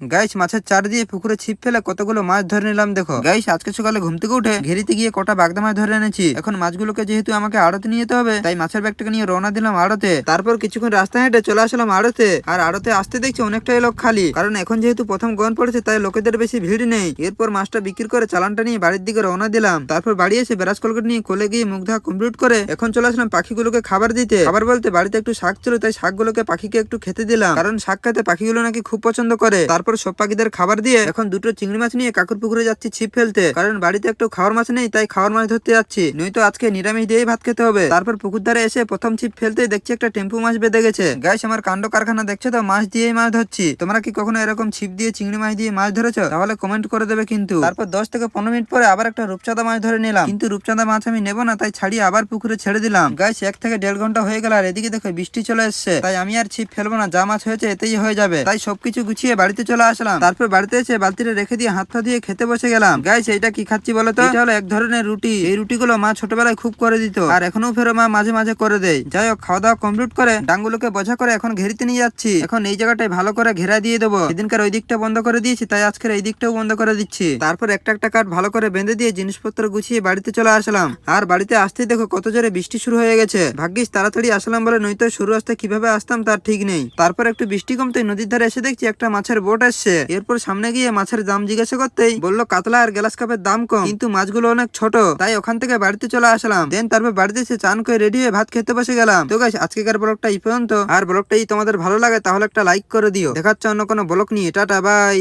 Guys মাছের চার দিয়ে পুকুরে ছিপ ফেলে কতগুলো মাছ ধরে নিলাম। দেখো গাইস, আজকে সকালে ঘুম থেকে উঠে ঘেরিতে গিয়ে কটা বাগদা মাছ ধরে এনেছি। এখন মাছগুলোকে যেহেতু আমাকে আড়তে নিয়ে যেতে হবে, তাই মাছের ব্যাগটাকে নিয়ে রওনা দিলাম আড়তে। তারপর কিছুক্ষণ রাস্তা হেঁটে চলে আসলাম আড়তে। আর আড়তে আসতে দেখছি অনেকটাই লোক খালি, কারণ এখন যেহেতু প্রথম গন পড়েছে তাই লোকেদের বেশি ভিড় নেই। এরপর মাছটা বিক্রি করে চালানটা নিয়ে বাড়ির দিকে রওনা দিলাম। তারপর বাড়ি এসে ব্রাশ কলগেট নিয়ে কোলে গিয়ে মুখ ধোয়া কমপ্লিট করে এখন চলে আসলাম পাখিগুলোকে খাবার দিতে। খাবার বলতে বাড়িতে একটু শাক ছিল, তাই শাকগুলোকে পাখিকে একটু খেতে দিলাম, কারণ শাক খেতে পাখিগুলো নাকি খুব পছন্দ করে। তারপর সব পাখিদের খাবার দিয়ে এখন দুটো চিংড়ি মাছ নিয়ে কাকুর পুকুরে যাচ্ছি ছিপ ফেলতে, কারণ বাড়িতে একটু খাওয়ার মাছ নেই, তাই খাওয়ার মাছ ধরতে যাচ্ছি, নয়তো আজকে নিরামিষ দিয়েই ভাত খেতে হবে। তারপর পুকুর ধারে এসে প্রথম ছিপ ফেলতেই দেখছি একটা টেম্পু মাছ বেঁধে গেছে। গাইস, আমার কাণ্ড কারখানা দেখছো তো, মাছ দিয়েই মাছ ধরছি। তোমরা কি কখনো এরকম ছিপ দিয়ে চিংড়ি মাছ দিয়ে মাছ ধরেছো? তাহলে কমেন্ট করে দেবে কিন্তু। তারপর 10 থেকে 15 মিনিট পরে আবার একটা রূপচাঁদা মাছ ধরে নিলাম, কিন্তু রূপচাঁদা মাছ আমি নেবো না, তাই ছাড়িয়ে আবার পুকুরে ছেড়ে দিলাম। গাইস, 1 থেকে 1.5 ঘন্টা হয়ে গেল আর এদিকে দেখো বৃষ্টি চলে এসছে, তাই আমি আর ছিপ ফেলবো না, যা মাছ হয়েছে এতেই হয়ে যাবে। তাই সবকিছু গুছিয়ে বাড়িতে চলে আসলাম। তারপর বাড়িতে এসে বালতিটা রেখে দিয়ে হাত পা দিয়ে খেতে বসে গেলাম। গাইস, এইটা কি খাচ্ছি বলো তো? এটা হলো এক ধরনের রুটি। এই রুটিগুলো মা ছোটবেলায় খুব করে দিত, আর এখনো ফেরো মা মাঝে মাঝে করে দেয়। যাই হোক, খাওয়া দাওয়া কমপ্লিট করে ডাঙ্গুলোকে বোঝা করে এখন ঘেরিতে নিয়ে যাচ্ছি। এখন এই জায়গাটায় ভালো করে ঘেরা দিয়ে দেবো। সেদিনকার ওই দিকটা বন্ধ করে দিয়েছি, তাই আজকের এই দিকটাও বন্ধ করে দিচ্ছি। তারপর একটা একটা কাঠ ভালো করে বেঁধে দিয়ে জিনিসপত্র গুছিয়ে বাড়িতে চলে আসলাম। আর বাড়িতে আসতেই দেখো কত জোরে বৃষ্টি শুরু হয়ে গেছে। ভাগ্যিস তাড়াতাড়ি আসলাম বলে, নয়তো শুরু আসতে কিভাবে আসতাম তার ঠিক নেই। তারপর একটু বৃষ্টি কমতে নদীর ধারে এসে দেখছি একটা মাছের বোট আসছে। এরপর সামনে গিয়ে মাছের দাম জিজ্ঞাসা করতেই বললো কাতলা আর গ্লাস কাপের দাম কম, কিন্তু মাছগুলো অনেক ছোট, তাই ওখান থেকে বাড়িতে চলে আসলাম। দেন তারপর বাড়িতে এসে চান করে রেডি হয়ে ভাত খেতে বসে গেলাম। তো গাইস, আজকেকার ব্লগটা এই পর্যন্ত। আর ব্লগটা তোমাদের ভালো লাগে তাহলে একটা লাইক করে দিও। দেখাচ্ছে অন্য কোনো ব্লগ নিয়ে। Tata, by.